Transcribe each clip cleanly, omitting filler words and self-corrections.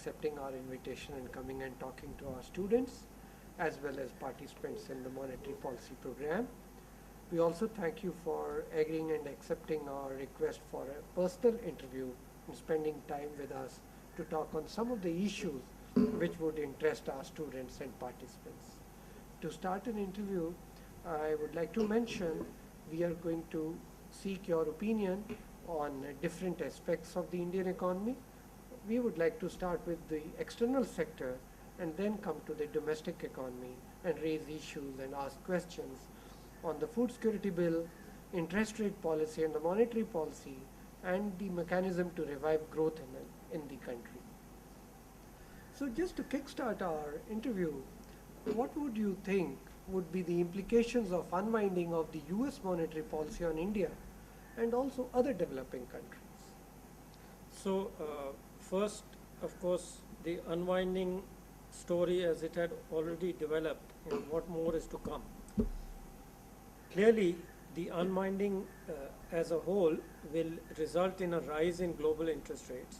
accepting our invitation and coming and talking to our students as well as participants in the monetary policy program. We also thank you for agreeing and accepting our request for a personal interview and spending time with us to talk on some of the issues which would interest our students and participants. To start an interview, I would like to mention we are going to seek your opinion on different aspects of the Indian economy. We would like to start with the external sector and then come to the domestic economy and raise issues and ask questions on the food security bill, interest rate policy and the monetary policy, and the mechanism to revive growth in the country. So just to kickstart our interview, what would you think would be the implications of unwinding of the US monetary policy on India and also other developing countries? So first, of course, the unwinding story as it had already developed and what more is to come. Clearly, the unwinding as a whole will result in a rise in global interest rates,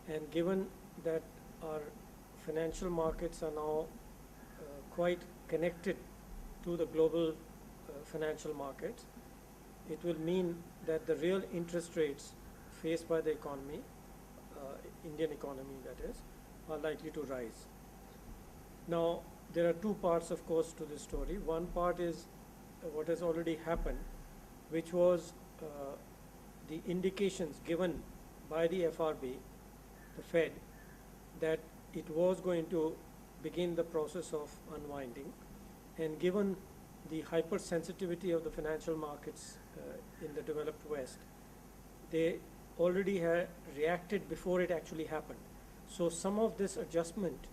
and given that our financial markets are now quite connected to the global financial markets, it will mean that the real interest rates faced by the economy, Indian economy that is, are likely to rise. Now, there are two parts, of course, to this story. One part is what has already happened, which was the indications given by the FRB, the Fed, that it was going to begin the process of unwinding. And given the hypersensitivity of the financial markets in the developed West, they already had reacted before it actually happened. So some of this adjustment,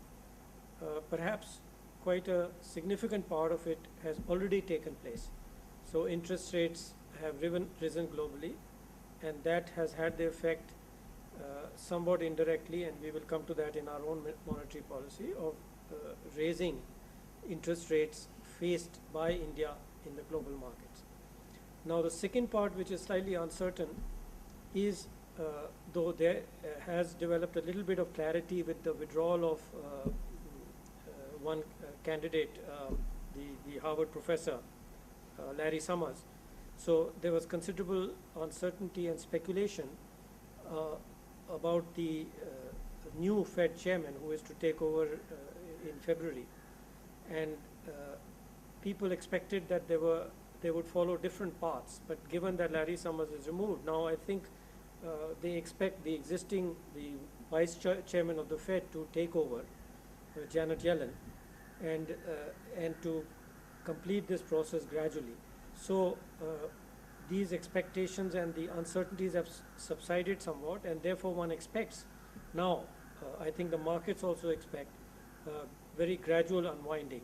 perhaps quite a significant part of it, has already taken place. So interest rates have risen globally, and that has had the effect somewhat indirectly, and we will come to that in our own monetary policy, of raising interest rates faced by India in the global markets. Now the second part, which is slightly uncertain, is though there has developed a little bit of clarity with the withdrawal of one candidate, the Harvard professor, Larry Summers. So there was considerable uncertainty and speculation about the new Fed chairman who is to take over in February. And people expected that they would follow different paths. But given that Larry Summers is removed, now I think they expect the vice chairman of the Fed to take over, Janet Yellen, and to complete this process gradually. So these expectations and the uncertainties have subsided somewhat, and therefore one expects now, I think the markets also expect very gradual unwinding.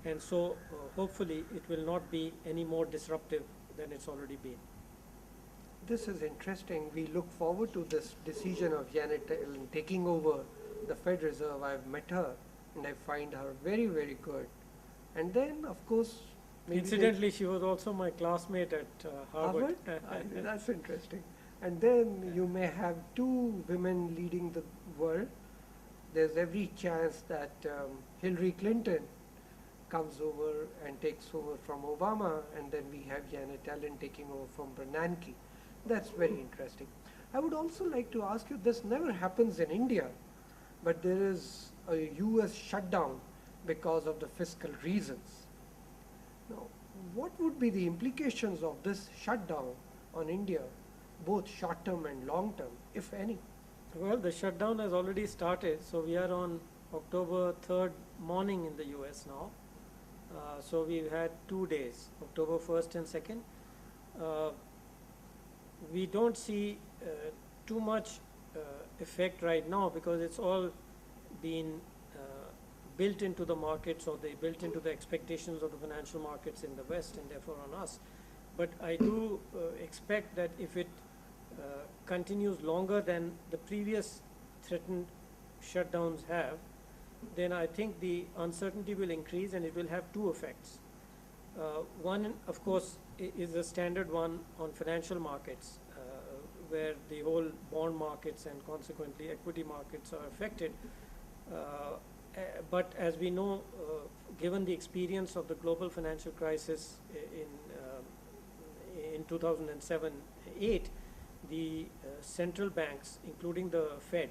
And so hopefully it will not be any more disruptive than it's already been. This is interesting. We look forward to this decision of Janet Yellen taking over the Fed Reserve. I've met her and I find her very, very good. And then, of course, incidentally, she was also my classmate at Harvard. That's interesting. And then you may have two women leading the world. There's every chance that Hillary Clinton comes over and takes over from Obama, and then we have Janet Yellen taking over from Bernanke. That's very interesting. I would also like to ask you, this never happens in India, but there is a US shutdown because of the fiscal reasons. Now, what would be the implications of this shutdown on India, both short-term and long-term, if any? Well, the shutdown has already started, so we are on October 3rd morning in the US now. So we've had 2 days, October 1st and 2nd. We don't see too much effect right now because it's all been built into the markets, or they built into the expectations of the financial markets in the West and therefore on us. But I do expect that if it continues longer than the previous threatened shutdowns have, then I think the uncertainty will increase, and it will have two effects. One, of course, is the standard one on financial markets, where the whole bond markets and consequently equity markets are affected. But as we know, given the experience of the global financial crisis in 2007-8, the central banks, including the Fed,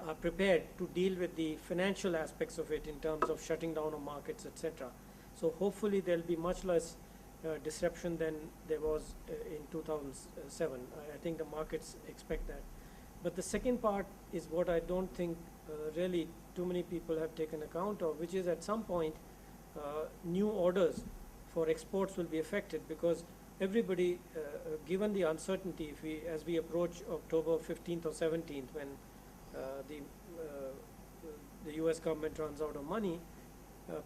are prepared to deal with the financial aspects of it in terms of shutting down of markets, etc. So hopefully there'll be much less disruption than there was in 2007. I think the markets expect that. But the second part is what I don't think really too many people have taken account of, which is at some point new orders for exports will be affected, because everybody, given the uncertainty, as we approach October 15th or 17th, when the US government runs out of money,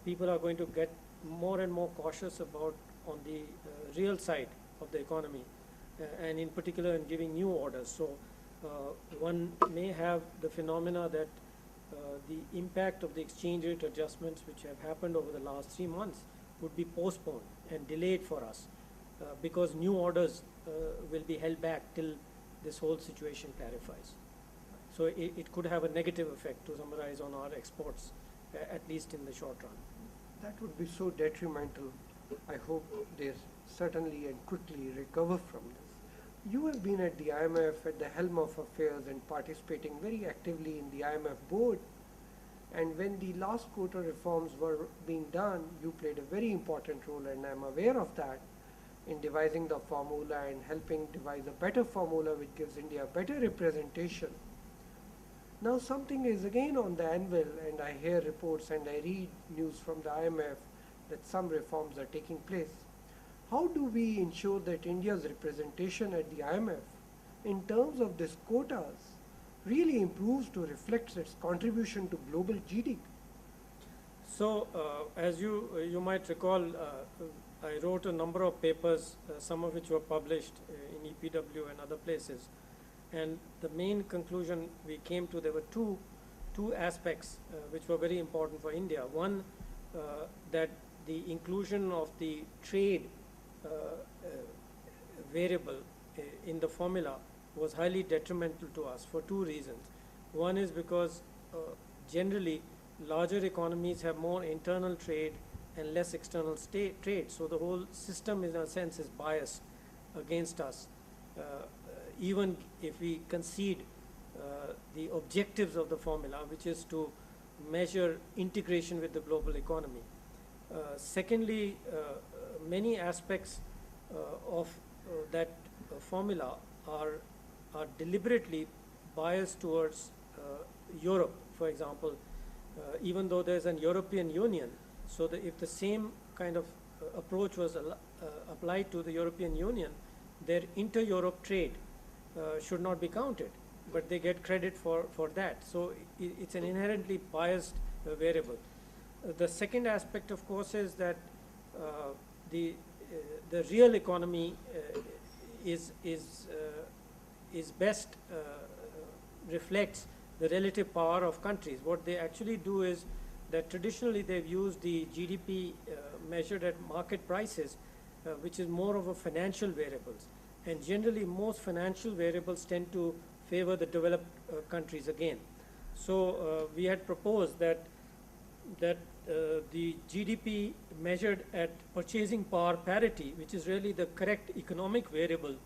people are going to get more and more cautious about on the real side of the economy, and in particular in giving new orders. So one may have the phenomena that the impact of the exchange rate adjustments which have happened over the last 3 months would be postponed and delayed for us, because new orders will be held back till this whole situation clarifies. So it could have a negative effect, to summarize, on our exports, at least in the short run. That would be so detrimental. I hope they certainly and quickly recover from this. You have been at the IMF at the helm of affairs and participating very actively in the IMF board. And when the last quota reforms were being done, you played a very important role, and I'm aware of that, in devising the formula and helping devise a better formula which gives India better representation. Now something is again on the anvil, and I hear reports and I read news from the IMF that some reforms are taking place. How do we ensure that India's representation at the IMF in terms of these quotas really improves to reflect its contribution to global GDP? So as you might recall, I wrote a number of papers, some of which were published in EPW and other places. And the main conclusion we came to, there were two aspects which were very important for India. One, that the inclusion of the trade variable in the formula was highly detrimental to us for two reasons. One is because generally larger economies have more internal trade and less external trade, so the whole system in a sense is biased against us, even if we concede the objectives of the formula, which is to measure integration with the global economy. Secondly, many aspects of that formula are deliberately biased towards Europe, for example, even though there's an European Union. So that if the same kind of approach was applied to the European Union, their inter-Europe trade should not be counted, but they get credit for that. So it's an inherently biased variable. The second aspect, of course, is that the real economy is best reflects the relative power of countries. What they actually do is that traditionally they've used the GDP measured at market prices, which is more of a financial variables. And generally most financial variables tend to favor the developed countries again. So we had proposed that the GDP measured at purchasing power parity, which is really the correct economic variable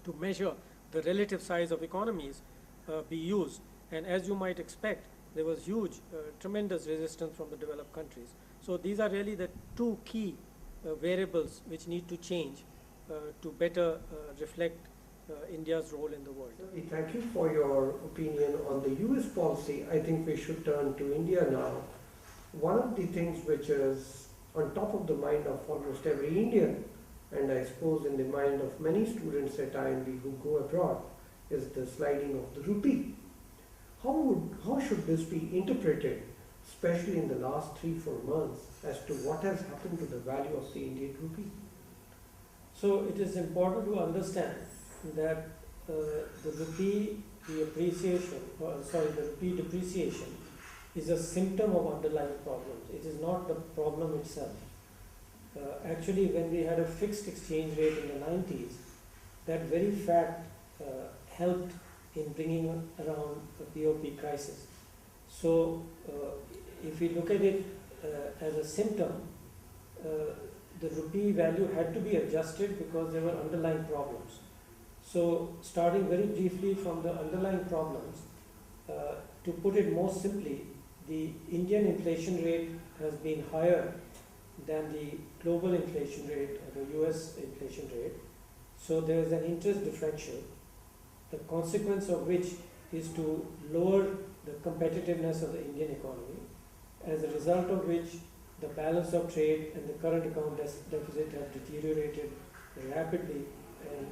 to measure the relative size of economies, be used. And as you might expect, there was huge, tremendous resistance from the developed countries. So these are really the two key variables which need to change to better reflect India's role in the world. Thank you for your opinion on the US policy. I think we should turn to India now. One of the things which is on top of the mind of almost every Indian, and I suppose in the mind of many students at IIMB who go abroad, is the sliding of the rupee. How should this be interpreted, especially in the last 3-4 months, as to what has happened to the value of the Indian rupee? So it is important to understand that the rupee depreciation is a symptom of underlying problems. It is not the problem itself. Actually, when we had a fixed exchange rate in the 90s, that very fact helped in bringing around the BOP crisis. So if we look at it as a symptom, the rupee value had to be adjusted because there were underlying problems. So starting very briefly from the underlying problems, to put it more simply, the Indian inflation rate has been higher than the global inflation rate or the US inflation rate. So there is an interest differential, the consequence of which is to lower the competitiveness of the Indian economy, as a result of which the balance of trade and the current account deficit have deteriorated rapidly and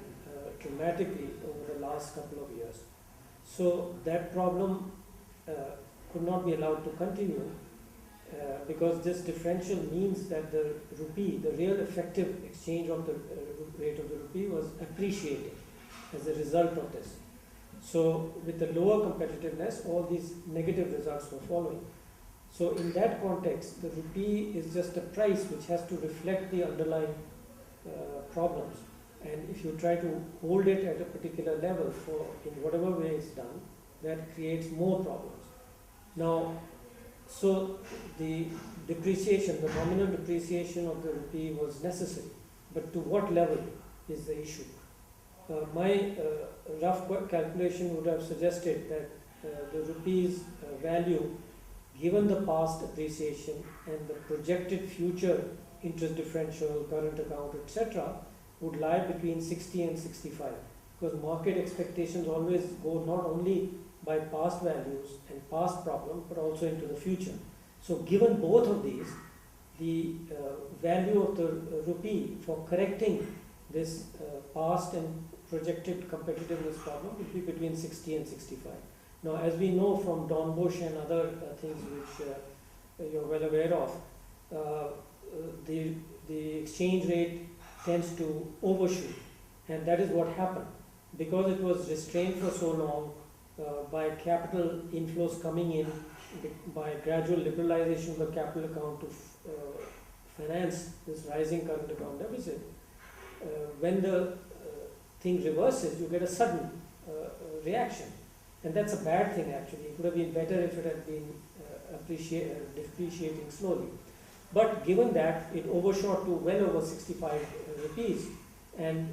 dramatically over the last couple of years. So that problem could not be allowed to continue because this differential means that the rupee, the real effective exchange of the rate of the rupee, was appreciating as a result of this. So with the lower competitiveness, all these negative results were following. So in that context, the rupee is just a price which has to reflect the underlying problems. And if you try to hold it at a particular level for in whatever way it's done, that creates more problems. Now, so the depreciation, the nominal depreciation of the rupee was necessary, but to what level is the issue? My rough calculation would have suggested that the rupee's value, given the past appreciation and the projected future interest differential, current account, etc., would lie between 60 and 65, because market expectations always go not only by past values and past problems, but also into the future. So given both of these, the value of the rupee for correcting this past and projected competitiveness problem would be between 60 and 65. Now, as we know from Don Bush and other things which you're well aware of, the exchange rate tends to overshoot, and that is what happened. Because it was restrained for so long by capital inflows coming in, by gradual liberalization of the capital account to finance this rising current account deficit, when the thing reverses, you get a sudden reaction. And that's a bad thing actually. It would have been better if it had been depreciating slowly. But given that, it overshot to well over 65 rupees, and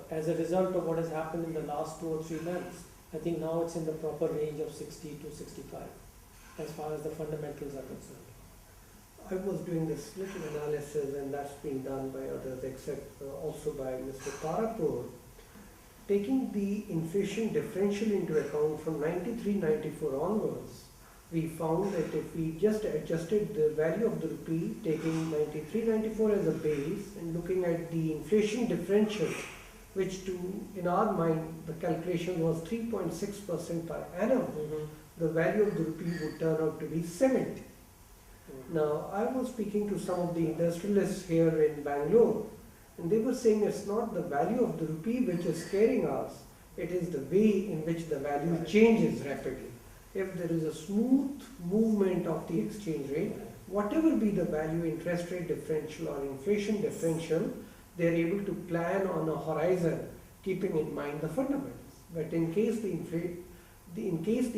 as a result of what has happened in the last 2 or 3 months, I think now it's in the proper range of 60 to 65 as far as the fundamentals are concerned. I was doing this little analysis, and that's been done by others, except also by Mr. Tarapur. Taking the inflation differential into account from 93-94 onwards, we found that if we just adjusted the value of the rupee, taking 93-94 as a base and looking at the inflation differential, which in our mind, the calculation was 3.6% per annum, the value of the rupee would turn out to be 70. Now, I was speaking to some of the industrialists here in Bangalore, and they were saying it's not the value of the rupee which is scaring us, it is the way in which the value changes rapidly. If there is a smooth movement of the exchange rate, whatever be the value, interest rate differential or inflation differential, they are able to plan on a horizon, keeping in mind the fundamentals. But in case the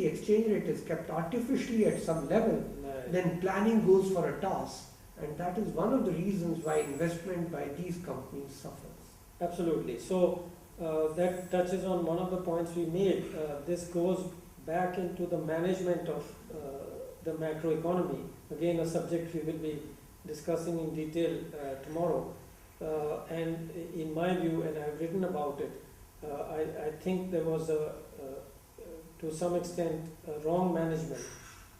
exchange rate is kept artificially at some level, then planning goes for a toss, and that is one of the reasons why investment by these companies suffers. Absolutely. So that touches on one of the points we made. This goes back into the management of the macroeconomy. Again, a subject we will be discussing in detail tomorrow. And in my view, and I've written about it, I think there was to some extent a wrong management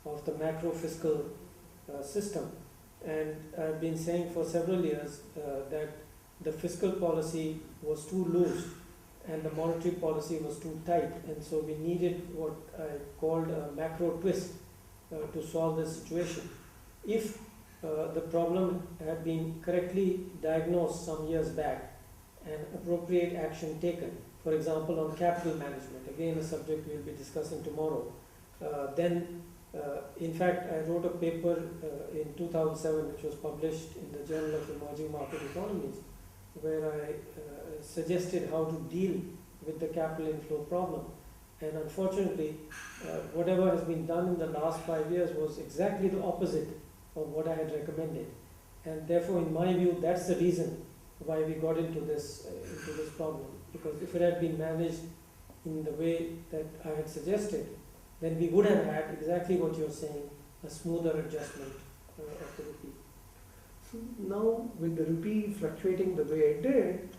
of the macro fiscal system. And I've been saying for several years that the fiscal policy was too loose and the monetary policy was too tight, and so we needed what I called a macro twist to solve this situation. If the problem had been correctly diagnosed some years back and appropriate action taken, for example on capital management, again a subject we will be discussing tomorrow, then in fact I wrote a paper in 2007 which was published in the Journal of Emerging Market Economies, where I suggested how to deal with the capital inflow problem. And unfortunately, whatever has been done in the last 5 years was exactly the opposite of what I had recommended. And therefore, in my view, that's the reason why we got into this problem. Because if it had been managed in the way that I had suggested, then we would have had exactly what you're saying, a smoother adjustment of the rupee. So now, with the rupee fluctuating the way it did,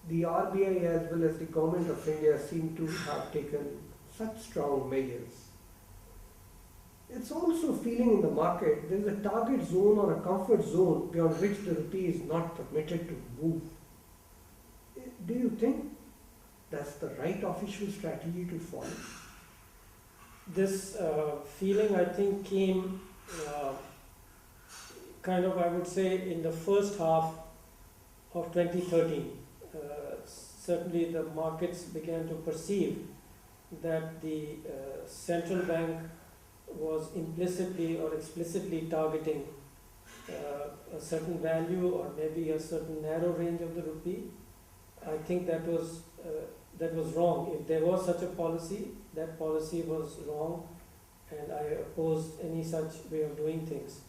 the RBI as well as the government of India seem to have taken such strong measures. It's also feeling in the market there is a target zone or a comfort zone beyond which the rupee is not permitted to move. Do you think that's the right official strategy to follow? This feeling, I think, came kind of, I would say, in the first half of 2013. Certainly the markets began to perceive that the central bank was implicitly or explicitly targeting a certain value or maybe a certain narrow range of the rupee. I think that was wrong. If there was such a policy, that policy was wrong, and I opposed any such way of doing things.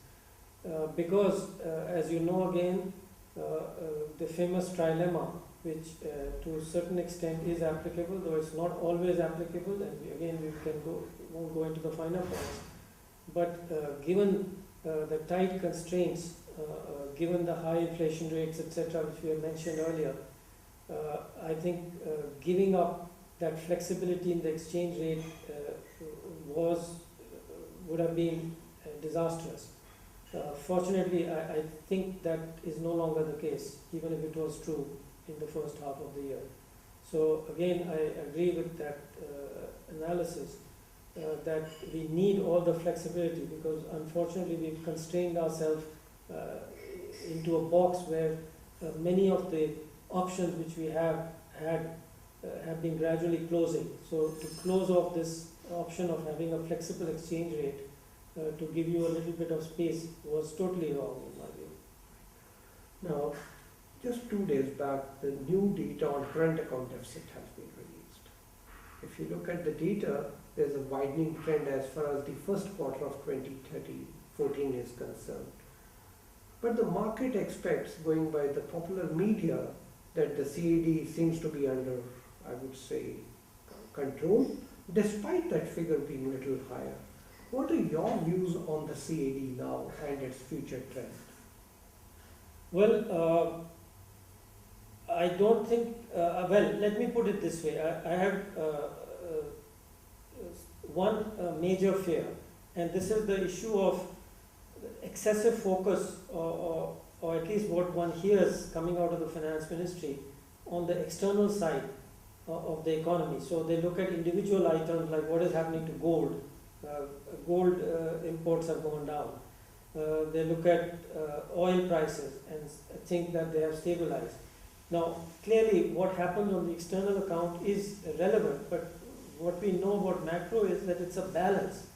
Because, as you know, again, the famous trilemma, which to a certain extent is applicable, though it's not always applicable, and won't go into the finer points. But given the tight constraints, given the high inflation rates, etc., which we have mentioned earlier, I think giving up that flexibility in the exchange rate would have been disastrous. Fortunately, I think that is no longer the case, even if it was true in the first half of the year. So again, I agree with that analysis that we need all the flexibility, because unfortunately we've constrained ourselves into a box where many of the options which we have been gradually closing. So to close off this option of having a flexible exchange rate to give you a little bit of space was totally wrong in my view. Now, just 2 days back, the new data on current account deficit has been released. If you look at the data, there's a widening trend as far as the first quarter of 2014 is concerned. But the market expects, going by the popular media, that the CAD seems to be under, I would say, control, despite that figure being a little higher. What are your views on the CAD now and its future trend? Well, I don't think, let me put it this way. I have one major fear, and this is the issue of excessive focus, or at least what one hears coming out of the finance ministry, on the external side of the economy. So they look at individual items like what is happening to gold. Gold imports have gone down. They look at oil prices and think that they have stabilized. Now, clearly what happens on the external account is relevant, but what we know about macro is that it's a balance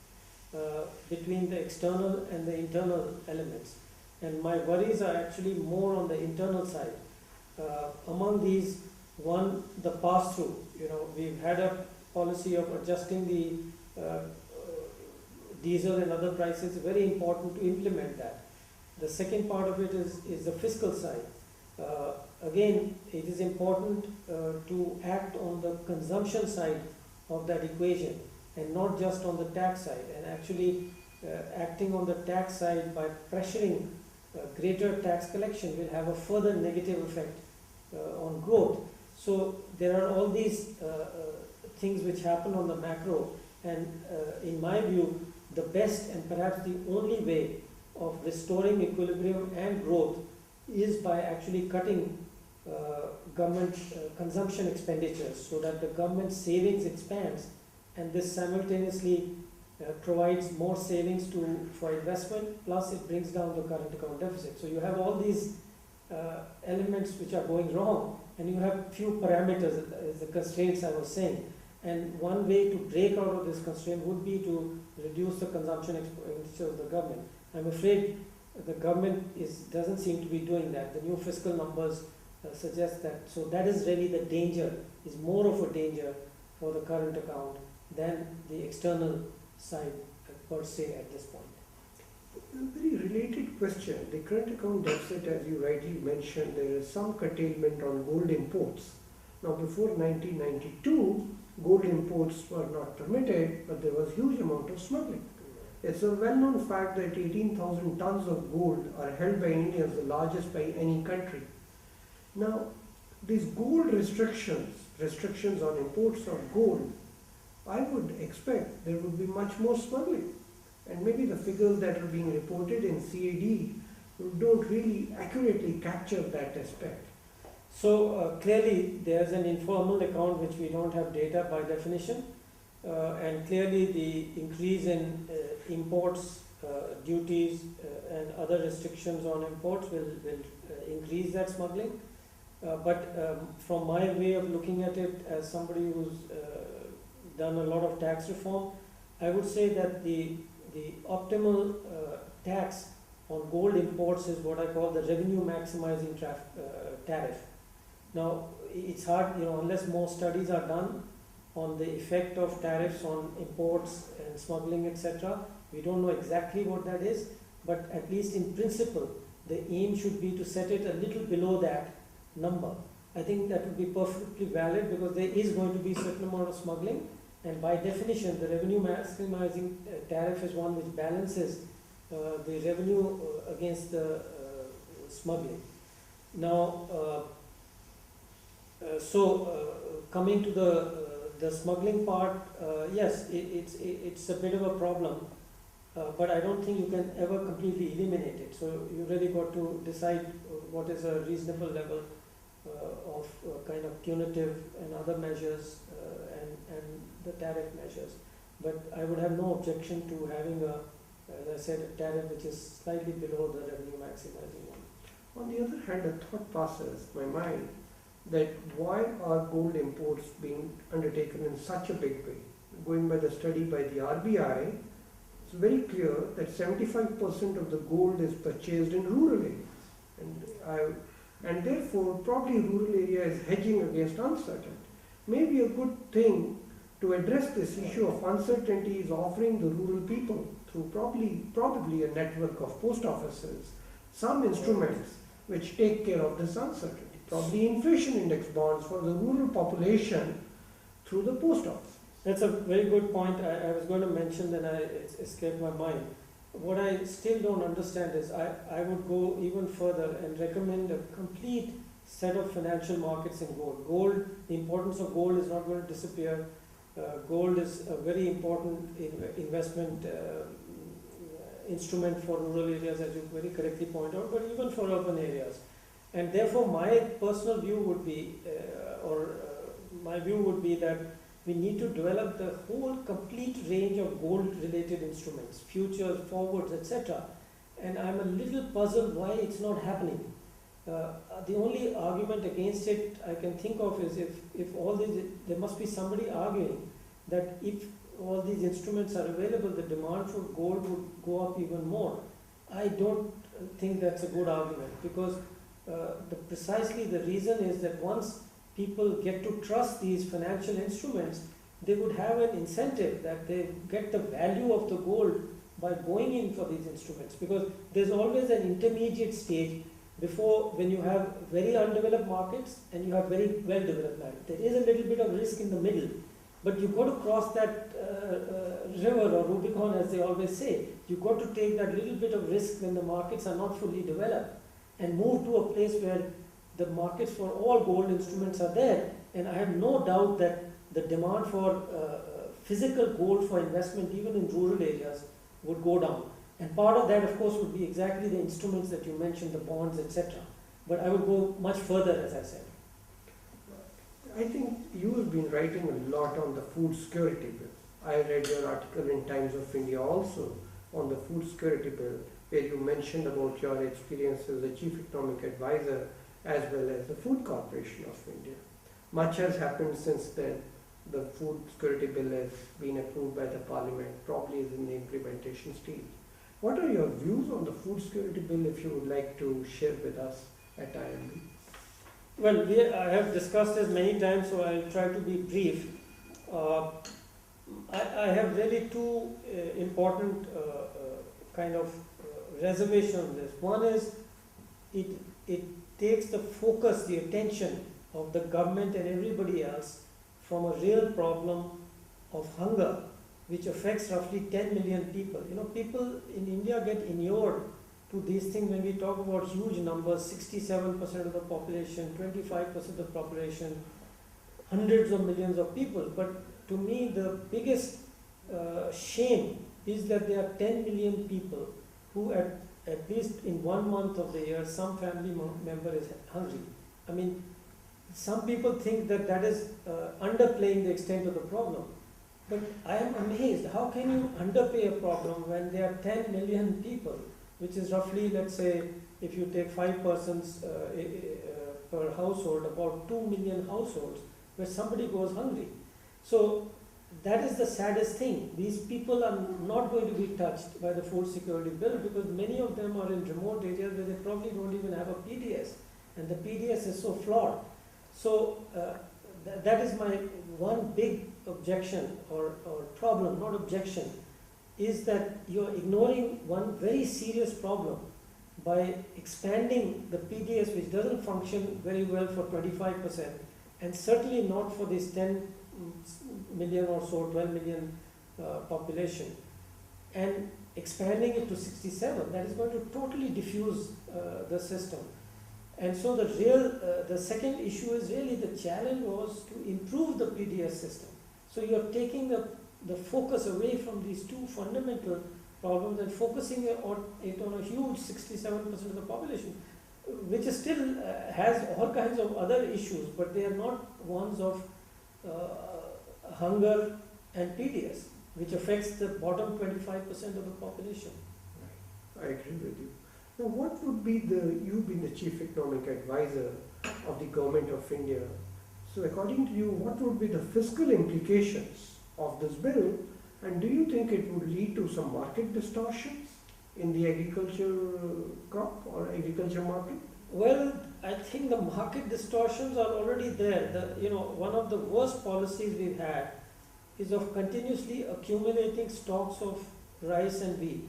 between the external and the internal elements. And my worries are actually more on the internal side. Among these, one, the pass-through. We've had a policy of adjusting the diesel and other prices. It's very important to implement that. The second part of it is the fiscal side. Again, it is important to act on the consumption side of that equation and not just on the tax side, and actually acting on the tax side by pressuring greater tax collection will have a further negative effect on growth. So there are all these things which happen on the macro, and in my view, the best and perhaps the only way of restoring equilibrium and growth is by actually cutting government consumption expenditures, so that the government savings expands, and this simultaneously provides more savings for investment, plus it brings down the current account deficit. So you have all these elements which are going wrong, and you have few parameters, the constraints I was saying. And one way to break out of this constraint would be to reduce the consumption expenditure of the government. I'm afraid the government doesn't seem to be doing that. The new fiscal numbers suggests that. So that is really the danger, is more of a danger for the current account than the external side per se at this point. A very related question. The current account deficit, as you rightly mentioned, there is some curtailment on gold imports. Now, before 1992, gold imports were not permitted, but there was huge amount of smuggling. It's a well-known fact that 18,000 tons of gold are held by Indians, the largest by any country. Now, these gold restrictions on imports of gold, I would expect there would be much more smuggling. And maybe the figures that are being reported in CAD don't really accurately capture that aspect. So clearly there's an informal account which we don't have data by definition, and clearly the increase in imports, duties and other restrictions on imports will increase that smuggling. But from my way of looking at it, as somebody who's done a lot of tax reform, I would say that the optimal tax on gold imports is what I call the revenue maximizing tariff. Now, it's hard, unless more studies are done on the effect of tariffs on imports and smuggling, etc. We don't know exactly what that is, but at least in principle, the aim should be to set it a little below that number. I think that would be perfectly valid because there is going to be a certain amount of smuggling, and by definition, the revenue maximizing tariff is one which balances the revenue against the smuggling. Now, coming to the smuggling part, yes, it's a bit of a problem, but I don't think you can ever completely eliminate it. So you really got to decide what is a reasonable level of kind of punitive and other measures and the tariff measures. But I would have no objection to having as I said, a tariff which is slightly below the revenue maximizing one. On the other hand, a thought passes my mind that why are gold imports being undertaken in such a big way? Going by the study by the RBI, it's very clear that 75% of the gold is purchased in rural areas. And therefore, probably rural area is hedging against uncertainty. Maybe a good thing to address this issue of uncertainty is offering the rural people through probably a network of post offices, some instruments which take care of this uncertainty. Probably inflation index bonds for the rural population through the post office. That's a very good point. I was going to mention, and it escaped my mind. What I still don't understand is I would go even further and recommend a complete set of financial markets in gold. Gold, the importance of gold is not going to disappear. Gold is a very important investment instrument for rural areas, as you very correctly point out, but even for urban areas. And therefore, my personal view would be, my view would be that we need to develop the whole complete range of gold-related instruments, futures, forwards, etc. And I'm a little puzzled why it's not happening. The only argument against it I can think of is if all these, there must be somebody arguing that if all these instruments are available, the demand for gold would go up even more. I don't think that's a good argument, because precisely the reason is that once people get to trust these financial instruments, they would have an incentive that they get the value of the gold by going in for these instruments, because there's always an intermediate stage before, when you have very undeveloped markets and you have very well developed markets. There is a little bit of risk in the middle, but you've got to cross that river or Rubicon, as they always say. You've got to take that little bit of risk when the markets are not fully developed and move to a place where the markets for all gold instruments are there. And I have no doubt that the demand for physical gold for investment, even in rural areas, would go down. And part of that, of course, would be exactly the instruments that you mentioned, the bonds, etc. But I would go much further, as I said. I think you have been writing a lot on the food security bill. I read your article in Times of India also on the food security bill, where you mentioned about your experience as a chief economic advisor as well as the Food Corporation of India. Much has happened since then. The food security bill has been approved by the parliament, probably is in the implementation stage. What are your views on the food security bill, if you would like to share with us at IIMB? Well, I have discussed this many times, so I'll try to be brief. Uh, I have really two important kind of reservation on this. One is it, it takes the focus, the attention of the government and everybody else from a real problem of hunger, which affects roughly 10 million people. You know, people in India get inured to these things when we talk about huge numbers, 67% of the population, 25% of the population, hundreds of millions of people. But to me, the biggest shame is that there are 10 million people who at least in 1 month of the year, some family member is hungry. I mean, some people think that that is underplaying the extent of the problem. But I am amazed, how can you underpay a problem when there are 10 million people, which is roughly, let's say, if you take 5 persons per household, about 2 million households, where somebody goes hungry. So that is the saddest thing. These people are not going to be touched by the food security bill because many of them are in remote areas where they probably don't even have a PDS, and the PDS is so flawed. So that is my one big objection or problem, not objection, is that you're ignoring one very serious problem by expanding the PDS, which doesn't function very well for 25%, and certainly not for this 10 million or so, 12 million population, and expanding it to 67, that is going to totally diffuse the system. And so the second issue is really the challenge was to improve the PDS system. So you're taking the focus away from these two fundamental problems and focusing it on a huge 67% of the population, which is still has all kinds of other issues, but they are not ones of hunger and PDS, which affects the bottom 25% of the population. Right. I agree with you. Now, what would be you being the Chief Economic Advisor of the Government of India, so according to you, what would be the fiscal implications of this bill, and do you think it would lead to some market distortions in the agriculture crop or agriculture market? Well, I think the market distortions are already there. One of the worst policies we've had is of continuously accumulating stocks of rice and wheat.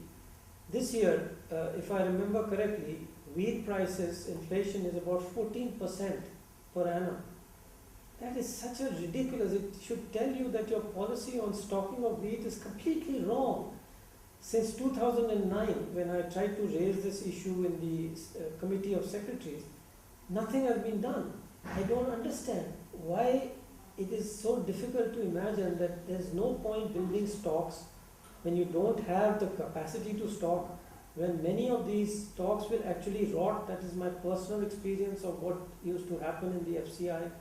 This year, if I remember correctly, wheat prices, inflation is about 14% per annum. That is such a ridiculous, it should tell you that your policy on stocking of wheat is completely wrong. Since 2009, when I tried to raise this issue in the Committee of Secretaries, nothing has been done. I don't understand why it is so difficult to imagine that there is no point building stocks when you don't have the capacity to stock, when many of these stocks will actually rot. That is my personal experience of what used to happen in the FCI.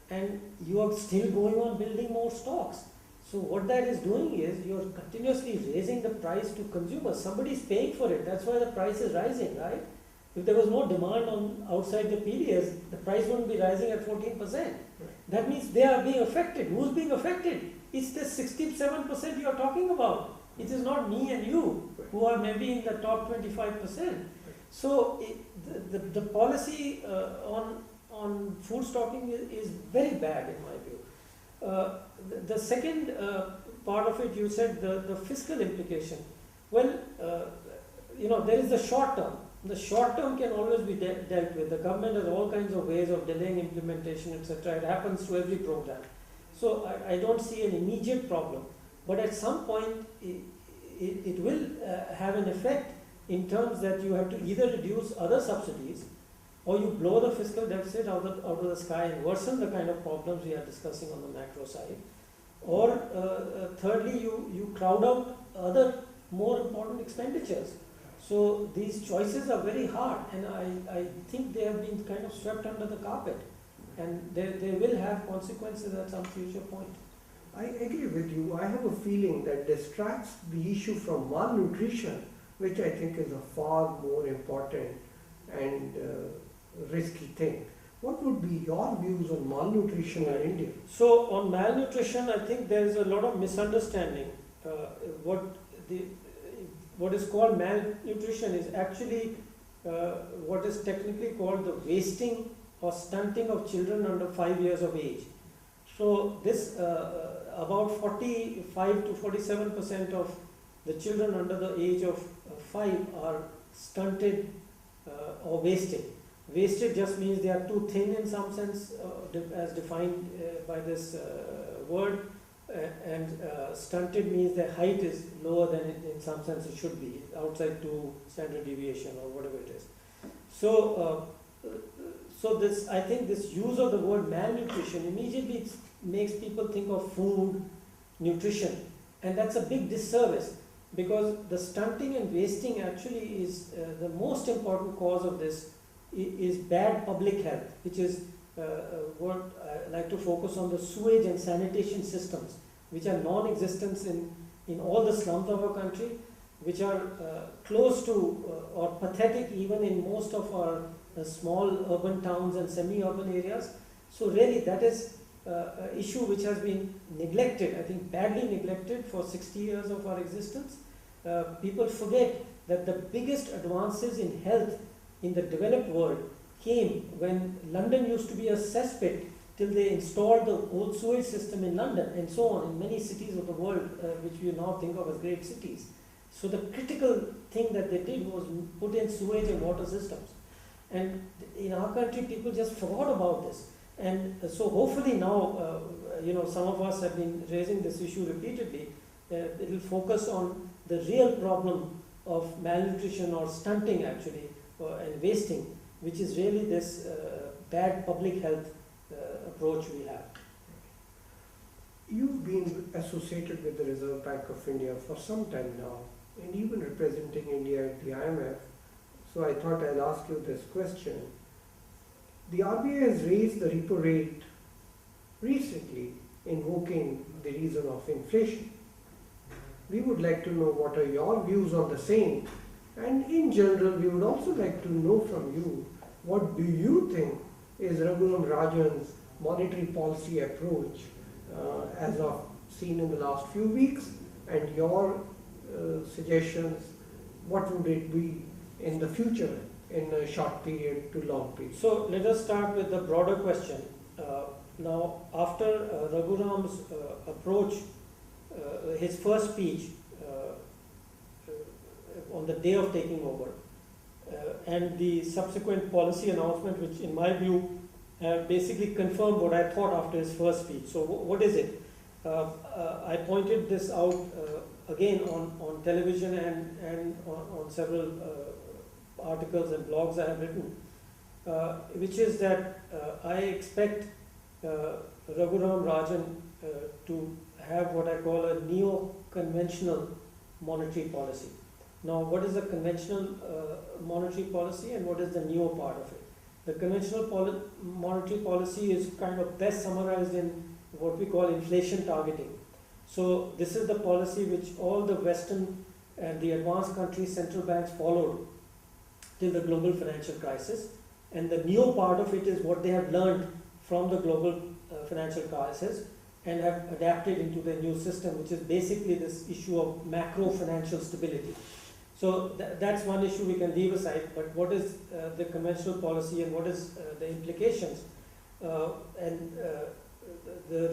And you are still going on building more stocks. So what that is doing is you're continuously raising the price to consumers. Somebody is paying for it. That's why the price is rising, right? If there was no demand on outside the PDS, the price wouldn't be rising at 14%. Right. That means they are being affected. Who's being affected? It's the 67% you are talking about. It is not me and you who are maybe in the top 25%. So the policy on food stocking is very bad in my view. The second part of it, you said the fiscal implication. Well, there is the short term. The short term can always be dealt with. The government has all kinds of ways of delaying implementation, etc. It happens to every program. So I don't see an immediate problem. But at some point, it will have an effect in terms that you have to either reduce other subsidies or you blow the fiscal deficit out of the sky and worsen the kind of problems we are discussing on the macro side. Or thirdly, you crowd out other more important expenditures. So these choices are very hard, and I think they have been kind of swept under the carpet, and they will have consequences at some future point. I agree with you. I have a feeling that distracts the issue from malnutrition, which I think is a far more important and risky thing. What would be your views on malnutrition in India? So on malnutrition, I think there is a lot of misunderstanding. What is called malnutrition is actually what is technically called the wasting or stunting of children under 5 years of age. So this about 45 to 47% of the children under the age of 5 are stunted or wasted. Wasted just means they are too thin in some sense, as defined by this word, and stunted means their height is lower than in some sense it should be, outside to standard deviation or whatever it is. So, so this, I think this use of the word malnutrition immediately makes people think of food, nutrition, and that's a big disservice, because the stunting and wasting actually is the most important cause of this is bad public health, which is what I like to focus on, the sewage and sanitation systems, which are non-existent in all the slums of our country, which are close to or pathetic even in most of our small urban towns and semi-urban areas. So really that is an issue which has been neglected, I think badly neglected for 60 years of our existence. People forget that the biggest advances in health in the developed world came when London used to be a cesspit till they installed the old sewage system in London, and so on in many cities of the world which we now think of as great cities. So the critical thing that they did was put in sewage and water systems. And in our country people just forgot about this. And so hopefully now, some of us have been raising this issue repeatedly. It will focus on the real problem of malnutrition or stunting actually, and wasting, which is really this bad public health approach we have. You've been associated with the Reserve Bank of India for some time now, and even representing India at the IMF. So I thought I'll ask you this question. The RBI has raised the repo rate recently, invoking the reason of inflation. We would like to know what are your views on the same, and in general we would also like to know from you, what do you think is Raghuram Rajan's monetary policy approach as of seen in the last few weeks, and your suggestions, what would it be in the future in a short period to long period? So let us start with the broader question. Now after Raghuram's approach, his first speech on the day of taking over, and the subsequent policy announcement, which in my view basically confirmed what I thought after his first speech. So what is it? I pointed this out again on television and on several articles and blogs I have written, which is that I expect Raghuram Rajan to have what I call a neo-conventional monetary policy. Now, what is the conventional monetary policy and what is the neo part of it? The conventional monetary policy is kind of best summarized in what we call inflation targeting. So this is the policy which all the Western and the advanced countries' central banks followed till the global financial crisis. And the neo part of it is what they have learned from the global financial crisis and have adapted into their new system, which is basically this issue of macro financial stability. So that's one issue we can leave aside, but what is the conventional policy and what is the implications? The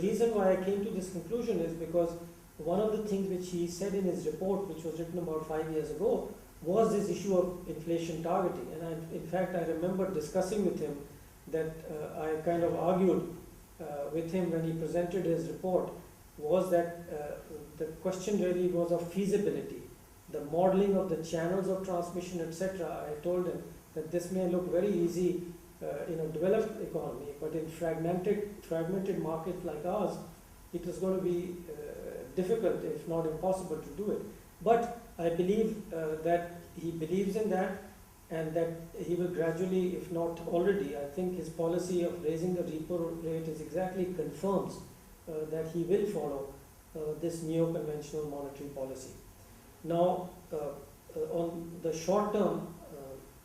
reason why I came to this conclusion is because one of the things which he said in his report, which was written about 5 years ago, was this issue of inflation targeting. And in fact, I remember discussing with him that I kind of argued with him when he presented his report, was that the question really was of feasibility, the modeling of the channels of transmission, etc. I told him that this may look very easy in a developed economy, but in fragmented markets like ours, it is going to be difficult, if not impossible, to do it. But I believe that he believes in that, and that he will gradually, if not already, I think his policy of raising the repo rate is exactly confirms that he will follow this neo-conventional monetary policy. Now, on the short term,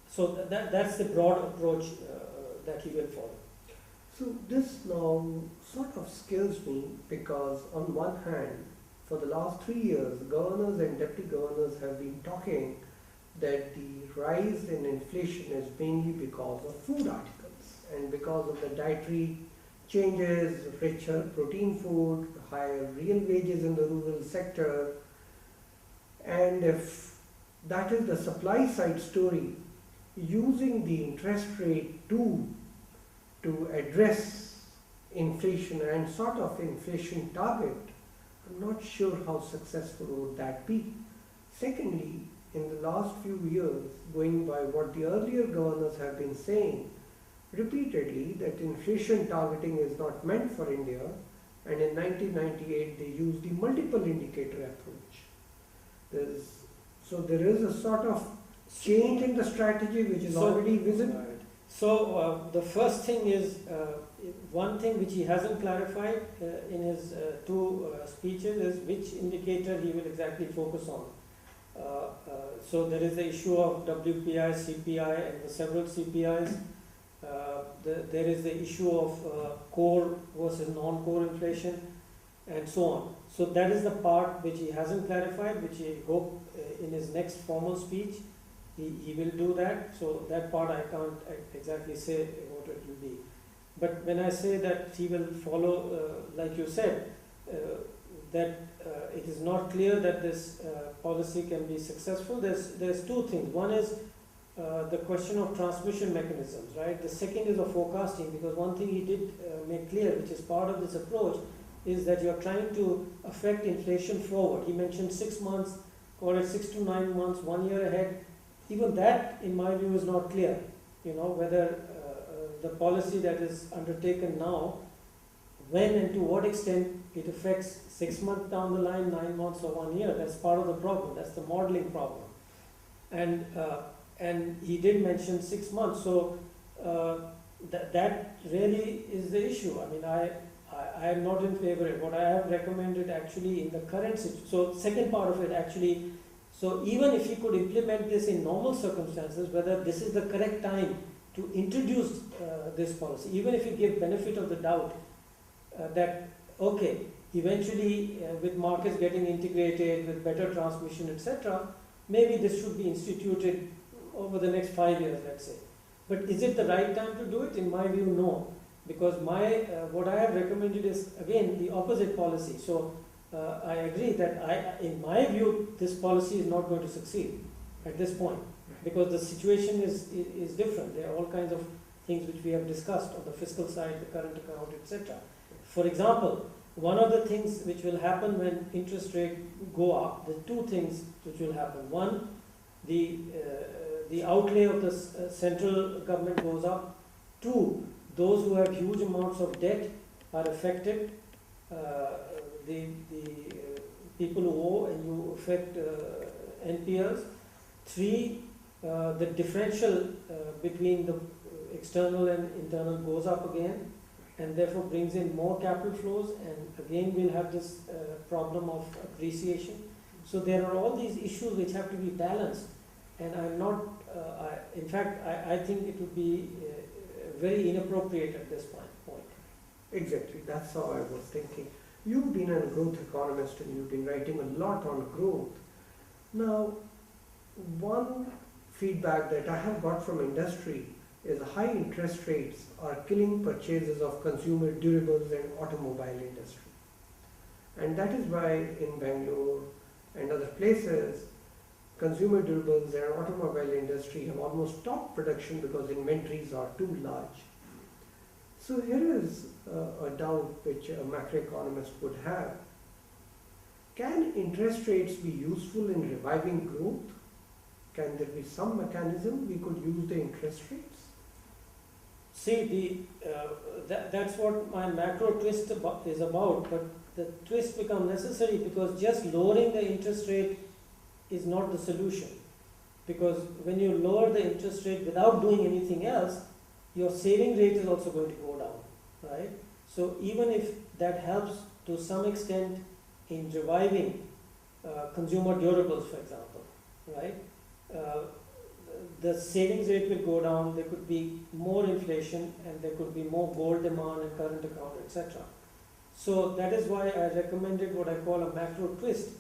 so that's the broad approach that he will follow. So this now sort of scares me, because on one hand, for the last 3 years, governors and deputy governors have been talking that the rise in inflation is mainly because of food articles. and because of the dietary changes, richer protein food, higher real wages in the rural sector, and if that is the supply side story, using the interest rate tool to address inflation and sort of inflation target, I'm not sure how successful would that be. Secondly, in the last few years, going by what the earlier governors have been saying repeatedly, that inflation targeting is not meant for India, and in 1998 they used the multiple indicator approach. So there is a sort of change in the strategy which is already visible. So the first thing is, one thing which he hasn't clarified in his two speeches is which indicator he will exactly focus on. So there is the issue of WPI, CPI and the several CPIs. There is the issue of core versus non-core inflation and so on. So that is the part which he hasn't clarified, which he hope in his next formal speech he will do that. So that part I can't exactly say what it will be. But when I say that he will follow, like you said, that it is not clear that this policy can be successful, there's two things. One is the question of transmission mechanisms, right? The second is of forecasting, because one thing he did make clear, which is part of this approach, is that you're trying to affect inflation forward. He mentioned 6 months, call it 6 to 9 months, 1 year ahead. Even that, in my view, is not clear. You know, whether the policy that is undertaken now, when and to what extent it affects 6 months down the line, 9 months or 1 year, that's part of the problem. That's the modeling problem. And he did mention 6 months. So that really is the issue. I mean, I am not in favor of it. What I have recommended actually in the current situation, so second part of it actually, so even if you could implement this in normal circumstances, whether this is the correct time to introduce this policy, even if you give benefit of the doubt that, okay, eventually with markets getting integrated, with better transmission, etc., maybe this should be instituted over the next 5 years, let's say. But is it the right time to do it? In my view, no. Because what I have recommended is, again, the opposite policy. So I agree that in my view, this policy is not going to succeed at this point, because the situation is different. There are all kinds of things which we have discussed on the fiscal side, the current account, etc. For example, one of the things which will happen when interest rates go up, the two things which will happen. One, the outlay of the central government goes up. Two, those who have huge amounts of debt are affected. The people who owe, and you affect NPLs. Three, the differential between the external and internal goes up again, and therefore brings in more capital flows, and again we'll have this problem of appreciation. So there are all these issues which have to be balanced, and I'm not, in fact, I think it would be very inappropriate at this point. Exactly, that's how I was thinking. You've been a growth economist and you've been writing a lot on growth. Now, one feedback that I have got from industry is high interest rates are killing purchases of consumer durables and automobile industry. And that is why in Bangalore and other places, consumer durables and automobile industry have almost stopped production because inventories are too large. So here is a doubt which a macroeconomist would have. Can interest rates be useful in reviving growth? Can there be some mechanism we could use the interest rates? See, that's what my macro twist is about, but the twist becomes necessary because just lowering the interest rate is not the solution. Because when you lower the interest rate without doing anything else, your saving rate is also going to go down, right? So even if that helps to some extent in reviving consumer durables, for example, right? The savings rate will go down, there could be more inflation, and there could be more gold demand and current account, etc. So that is why I recommended what I call a macro twist,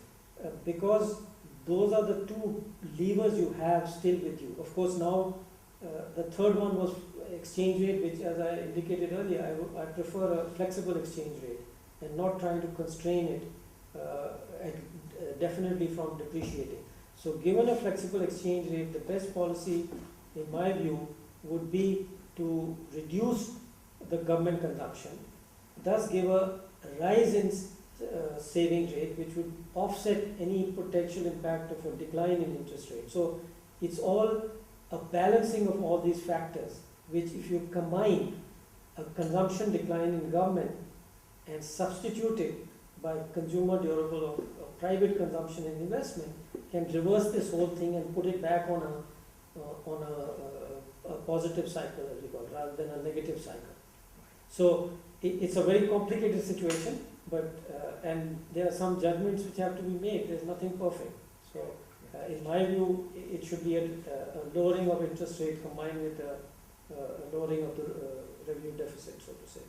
because those are the two levers you have still with you. Of course, now The third one was exchange rate, which, as I indicated earlier, I prefer a flexible exchange rate and not trying to constrain it definitely from depreciating. So given a flexible exchange rate, the best policy, in my view, would be to reduce the government consumption, thus give a rise in saving rate, which would offset any potential impact of a decline in interest rate. So it's all a balancing of all these factors, which if you combine a consumption decline in government and substitute it by consumer durable or private consumption and investment, can reverse this whole thing and put it back on a positive cycle, as we call it, rather than a negative cycle. So it's a very complicated situation, but and there are some judgments which have to be made. There's nothing perfect. So in my view, it should be a lowering of interest rate combined with a lowering of the revenue deficit, so to say.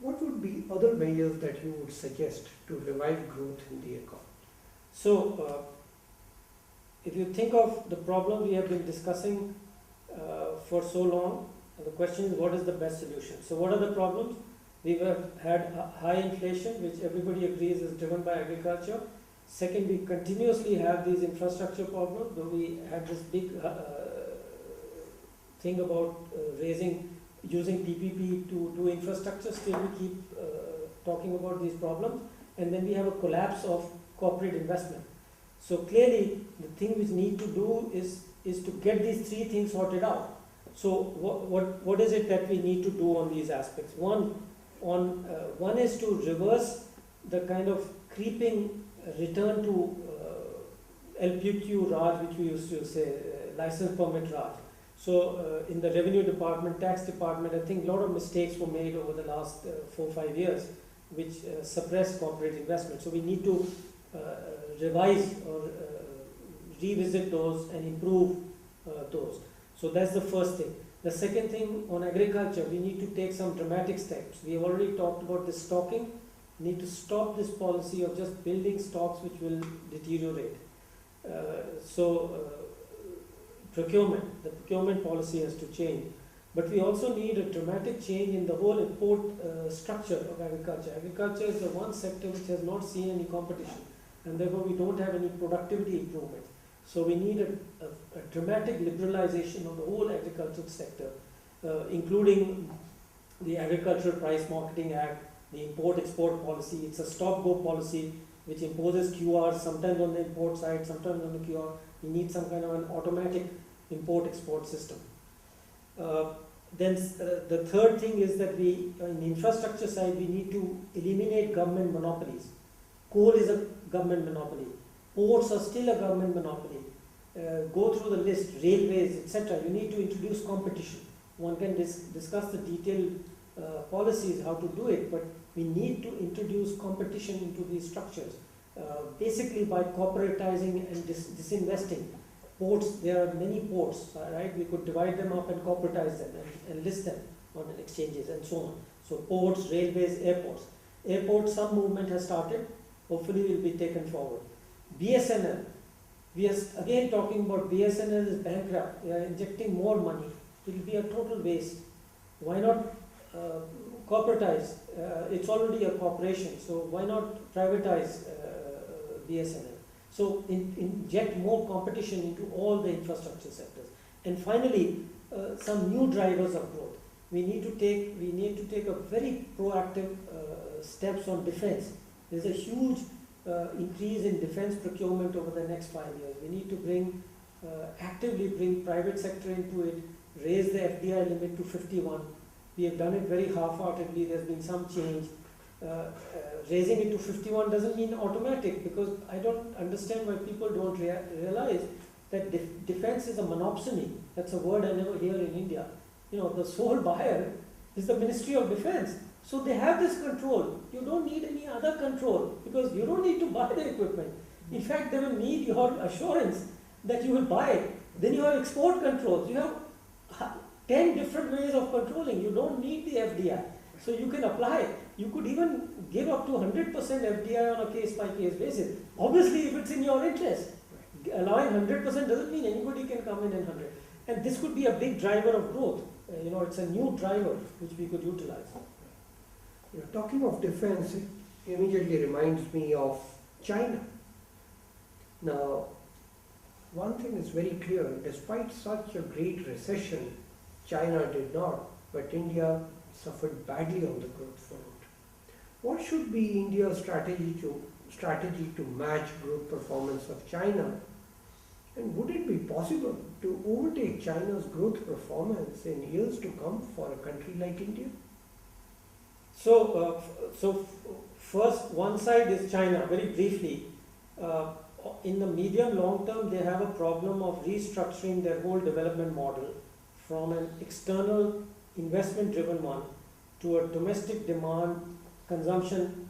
What would be other measures that you would suggest to revive growth in the economy? So, if you think of the problem we have been discussing for so long, the question is, what is the best solution? So what are the problems? We have had high inflation, which everybody agrees is driven by agriculture. Second, we continuously have these infrastructure problems, though we had this big thing about using PPP to do infrastructure, still we keep talking about these problems. And then we have a collapse of corporate investment. So clearly, the thing we need to do is to get these three things sorted out. So what is it that we need to do on these aspects? One is to reverse the kind of creeping return to LPQ Raj, which we used to say, license permit Raj. So in the revenue department, tax department, I think a lot of mistakes were made over the last 4 or 5 years, which suppressed corporate investment. So we need to revise or revisit those and improve those. So that's the first thing. The second thing, on agriculture, we need to take some dramatic steps. We have already talked about this stocking. We need to stop this policy of just building stocks which will deteriorate. Procurement, the procurement policy has to change. But we also need a dramatic change in the whole import structure of agriculture. Agriculture is the one sector which has not seen any competition, and therefore we don't have any productivity improvement. So we need a dramatic liberalization of the whole agricultural sector, including the Agricultural Price Marketing Act, the import-export policy. It's a stop-go policy which imposes QRs, sometimes on the import side, sometimes on the QR. We need some kind of an automatic import-export system. Then the third thing is that we, in the infrastructure side, we need to eliminate government monopolies. Coal is a government monopoly. Ports are still a government monopoly. Go through the list, railways, etc. You need to introduce competition. One can discuss the detailed policies, how to do it, but we need to introduce competition into these structures, basically by corporatizing and disinvesting. Ports, there are many ports, right? We could divide them up and corporatize them and list them on exchanges and so on. So ports, railways, airports. Airports, some movement has started, hopefully will be taken forward. BSNL, we are again talking about BSNL is bankrupt. We are injecting more money. It will be a total waste. Why not corporatize? It's already a corporation, so why not privatize BSNL? So inject more competition into all the infrastructure sectors. And finally, some new drivers of growth. We need to take a very proactive steps on defense. There's a huge increase in defense procurement over the next 5 years. We need to actively bring private sector into it, raise the FDI limit to 51. We have done it very half-heartedly. There's been some change. Raising it to 51 doesn't mean automatic, because I don't understand why people don't realize that defense is a monopsony. That's a word I never hear in India. You know, the sole buyer is the Ministry of Defense. So they have this control. You don't need any other control, because you don't need to buy the equipment. In fact, they will need your assurance that you will buy it. Then you have export controls. You have 10 different ways of controlling. You don't need the FDI. So you can apply. You could even give up to 100% FDI on a case-by-case basis. Obviously, if it's in your interest. allowing 100% doesn't mean anybody can come in 100. And this could be a big driver of growth. It's a new driver which we could utilize. Talking of defense, it immediately reminds me of China. Now, one thing is very clear, despite such a great recession, China did not, but India suffered badly on the growth front. What should be India's strategy to match growth performance of China? And would it be possible to overtake China's growth performance in years to come for a country like India? So first, one side is China, very briefly. In the medium long term, they have a problem of restructuring their whole development model from an external investment driven one to a domestic demand consumption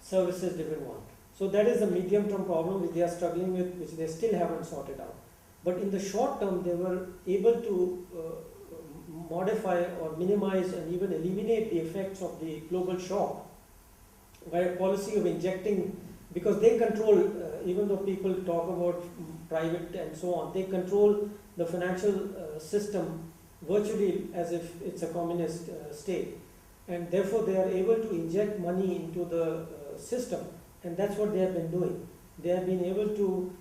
services driven one. So that is the medium term problem which they are struggling with, which they still haven't sorted out. But in the short term, they were able to modify or minimize and even eliminate the effects of the global shock by a policy of injecting, because they control, even though people talk about private and so on, they control the financial system virtually as if it's a communist state. And therefore they are able to inject money into the system, and that's what they have been doing. They have been able to,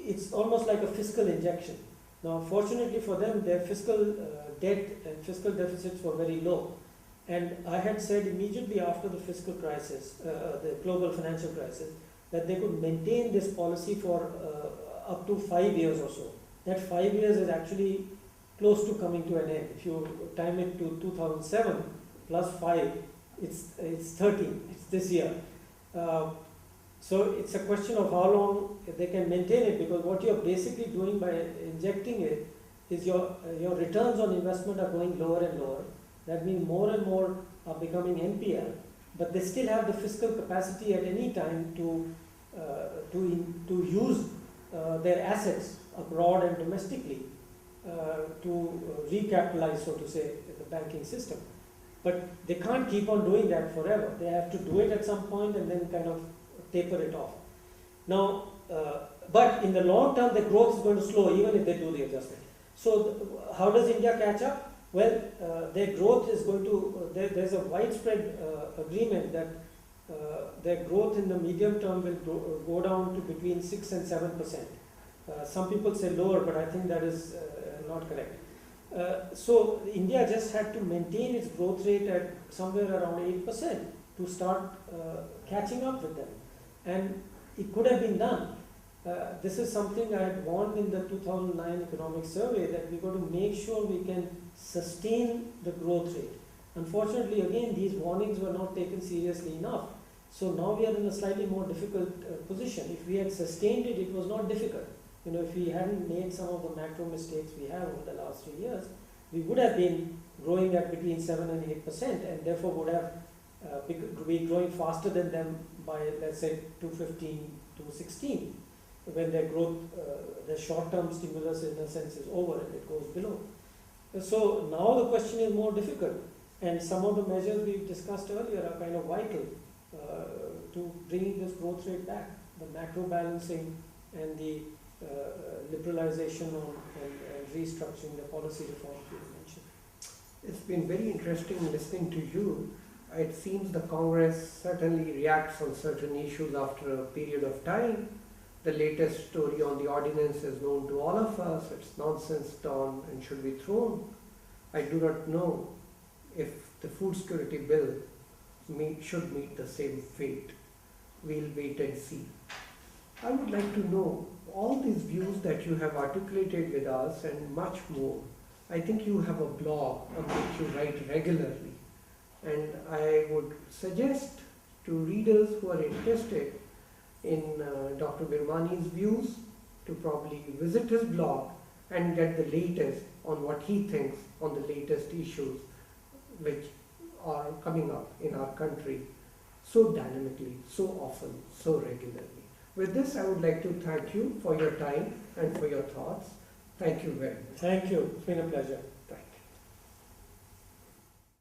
it's almost like a fiscal injection. Now fortunately for them, their fiscal debt and fiscal deficits were very low. And I had said immediately after the fiscal crisis, the global financial crisis, that they could maintain this policy for up to 5 years or so. That 5 years is actually close to coming to an end. If you time it to 2007 plus 5, it's 13, it's this year. So it's a question of how long they can maintain it, because what you're basically doing by injecting it is your returns on investment are going lower and lower. That means more and more are becoming NPL, but they still have the fiscal capacity at any time to use their assets abroad and domestically to recapitalize, so to say, the banking system. But they can't keep on doing that forever. They have to do it at some point and then kind of taper it off. Now, but in the long term, the growth is going to slow even if they do the adjustment. So how does India catch up? Well, their growth is going to, there's a widespread agreement that their growth in the medium term will go down to between 6 and 7%. Some people say lower, but I think that is not correct. So India just had to maintain its growth rate at somewhere around 8% to start catching up with them. And it could have been done. This is something I had warned in the 2009 economic survey, that we got to make sure we can sustain the growth rate. Unfortunately, again, these warnings were not taken seriously enough. So now we are in a slightly more difficult position. If we had sustained it, it was not difficult. If we hadn't made some of the macro mistakes we have over the last 3 years, we would have been growing at between 7 and 8%, and therefore would have be growing faster than them by, let's say, 215 to 16, when their growth, the short-term stimulus in a sense is over and it goes below. So now the question is more difficult, and some of the measures we've discussed earlier are kind of vital to bringing this growth rate back. The macro balancing and the liberalization and restructuring the policy reforms you mentioned. It's been very interesting listening to you. It seems the Congress certainly reacts on certain issues after a period of time. The latest story on the ordinance is known to all of us. It's nonsense done and should be thrown. I do not know if the food security bill should meet the same fate. We'll wait and see. I would like to know all these views that you have articulated with us and much more. I think you have a blog on which you write regularly. And I would suggest to readers who are interested in Dr. Virmani's views to probably visit his blog and get the latest on what he thinks on the latest issues which are coming up in our country so dynamically, so often, so regularly. With this, I would like to thank you for your time and for your thoughts. Thank you very much. Thank you. It's been a pleasure.